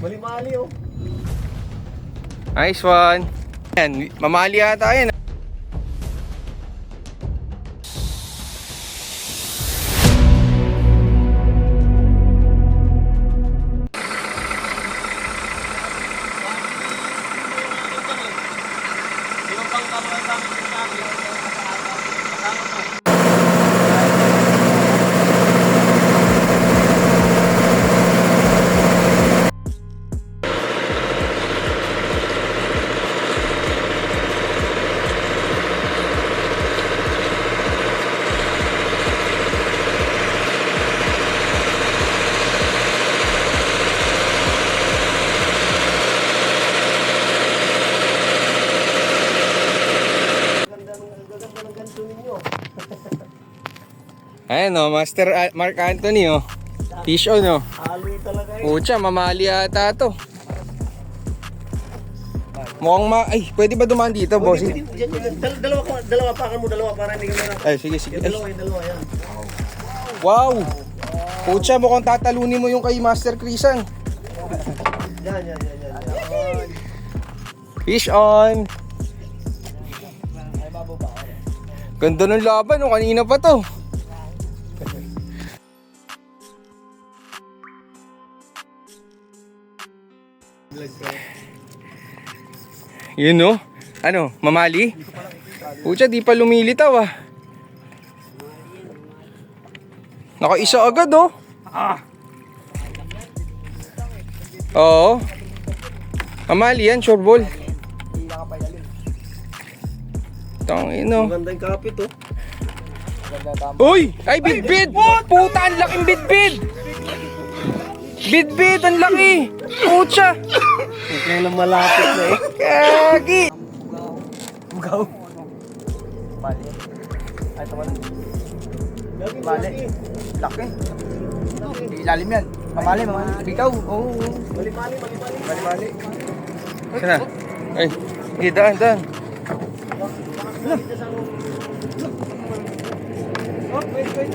Mali-mali oh. Nice one. Yan, mamali yata yan. Ayan o, Master Mark Anthony o. Fish on o. Haloy talaga eh. Pucha, mamali yata to. Mukhang ay, pwede ba dumaan dito, boss? Dalawa pakan mo, dalawa para hindi ka meron. Ay, sige, sige. Ay. Dalawa yan. Wow! Pucha, mukhang tatalunin mo yung kay Master Crisan. Yan. Fish on! Ganda ng laban, no? Kanina pa to. Yun no? Ano? Mamali? Pucha, di pa lumilitaw ah. Nakaisa agad oh. Oo. Mamali yan, sure ball. Tangin no. Maganda yung kapit oh. Uy! Ay, bidbid! Puta, ang laking bidbid! Bidbid, ang laki! Pucha! Kaya lang malapit na eh. Kagi! Bugaw. Mali. Ay, tama na. Mali. Laki. Ilalim yan. Mamali. Ikaw. Oo. Mali. Sana? Ay, sige, daan. Wait.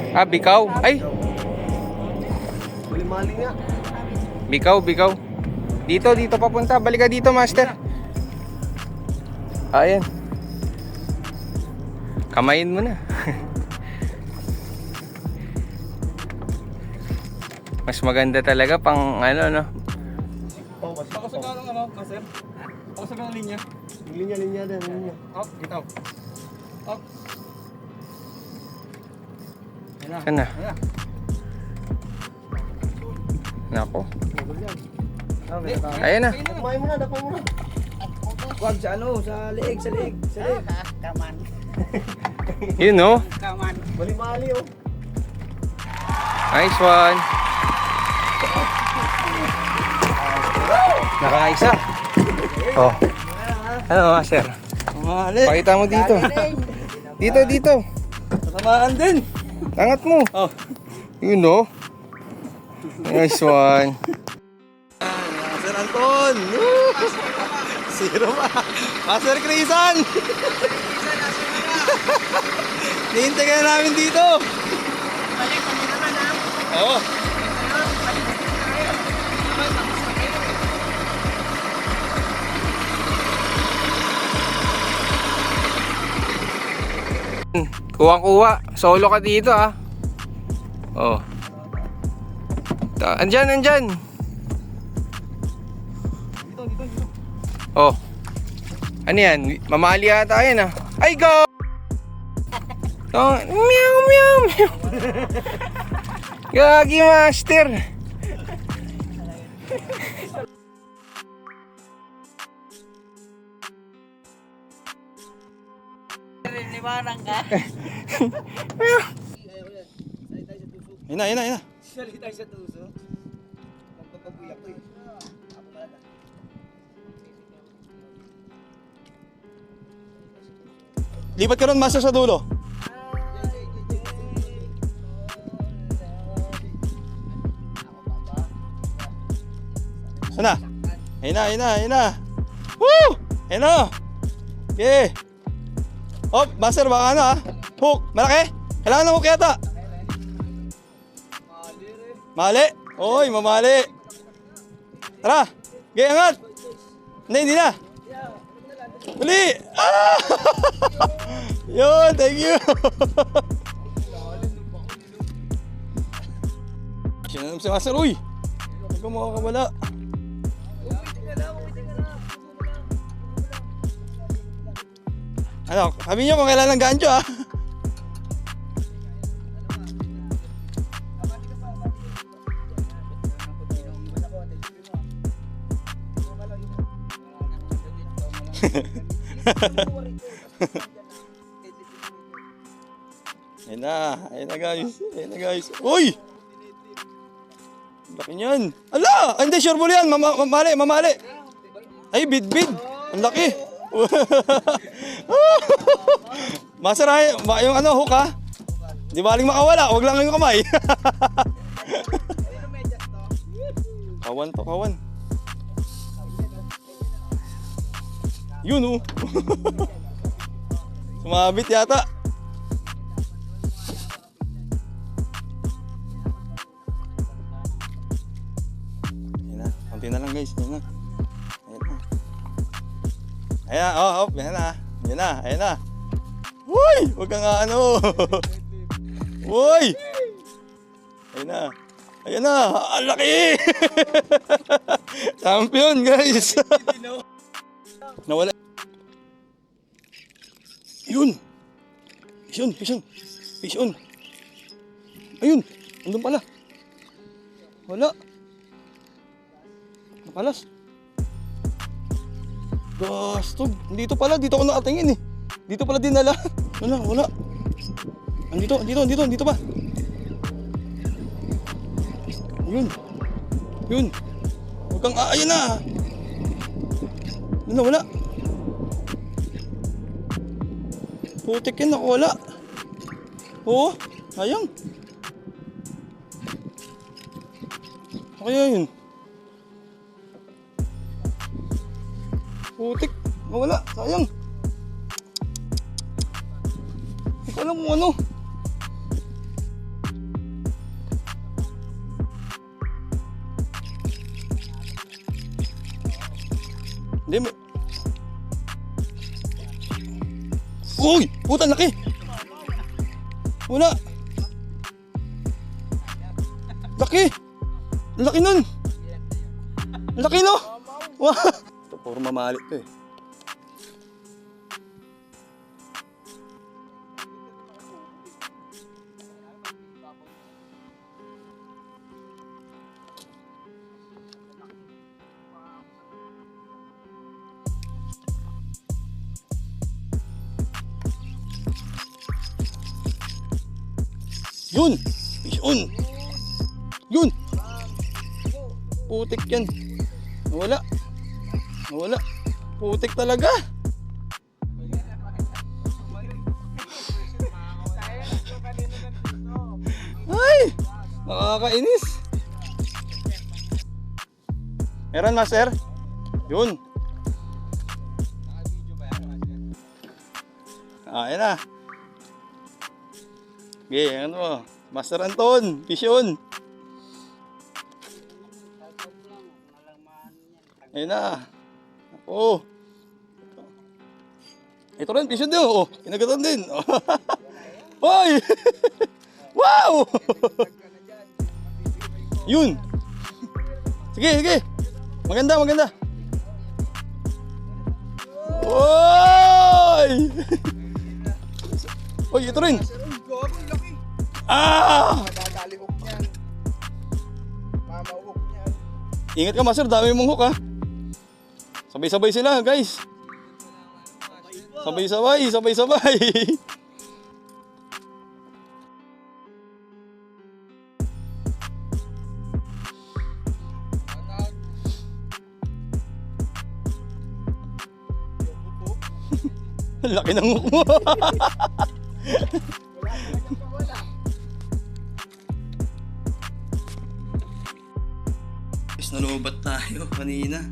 Ah, bikaw. Ay, Mali nga. bikaw. Dito papunta. Balik ka dito, Master. Ayan. Kamayin mo na. Mas maganda talaga pang ano, no? Pakasaga ng ano, Master? Pakasaga ng linya. Linya din. Up, ito. Up. Sana. Nako. Ayan na. Dakmay mo na. Wag sa ano, sa leeg. Kaman. Yun, no? Kaman. Mali oh. Nice one. Nakaisa. Oh. Ano, Master? Mali. Pakita mo dito. Dito. Tamaan din. Angat mo. Oh. Yun, no? Nice one. Master Anton. Zero pa. Master Crisan. Nihintay ka namin dito. Balik kami naman ha. Oo. Kuha. Solo ka dito, ah. Oh. Andyan. Oh. Ano yan? Mamali yata yan, ah. Ay, go! Meow. Gagi, Master. Liwanag ka. Ina. Sali tayo sa tuso. Magpapabuyak to eh. Ako malaga. Lipat ka ron, Master, sa dulo. Sana? Ayun na. Woo! Ayun na. Okay. Hop, master, baka ano ha? Hook, malaki? Kailangan ng hook yata. Mali. Oy, mamali. Tara. Okay, angat. Hindi na. Uli. Ah! Yun, thank you. Siya na naman si master. Uy. Huwag ka makakawala. Ano, sabi niyo kung kailan ng gancho ah. Ayun na guys. Ayun na guys. Uy! Laki niyan. Ala! Ay, hindi, sure ball yan. Mamali. Ay, bid. Ang laki. Master, yung ano, hook ha? Di baling makawala. Huwag lang yung kamay. Kawan to, kawan. Yun oh. Sumabit yata. Ayan na. Kunti na lang guys. Ayan na. Ayan, oh, ayan na. Ayan na. Uy! Huwag kang ano. Uy! Ayan na. Ang laki! Champion guys. Nawala. Yun. Fish on. Ayun. Andun pala. Wala. Nakalas. Gastog. Dito pala. Dito ako nakatingin eh. Dito pala dinala. Wala. Andito pa. Yun. Huwag kang ayan na. Wala. Putik yan, nakawala. Oo, sayang. Kaya yun. Putik, nakawala, sayang. Hindi ko alam kung ano. Hindi mo. Uy! Puta, laki! Wala! Laki! Laki nun! Laki no! Wow! Ito, puro mamalit to eh. Yun! Fish on! Yun! Putik yan. Nawala. Putik talaga. Ay! Nakakainis. Meron master? Yun. Ayan na. Okay, ano? Master Anton, fish on. Ayan na. Oh. Ito rin, fish on din. Oh, kinagatan din. Hoy! Wow! Yun. Sige. Maganda. Oy! Oy, ito rin. Ah! Dadali hook niyan. Mama hook niyan. Ingat ka, master, dami mong hook ha. Sabay-sabay sila, guys. Sabay-sabay. Laki ng hook mo. Guys, nalubat tayo kanina.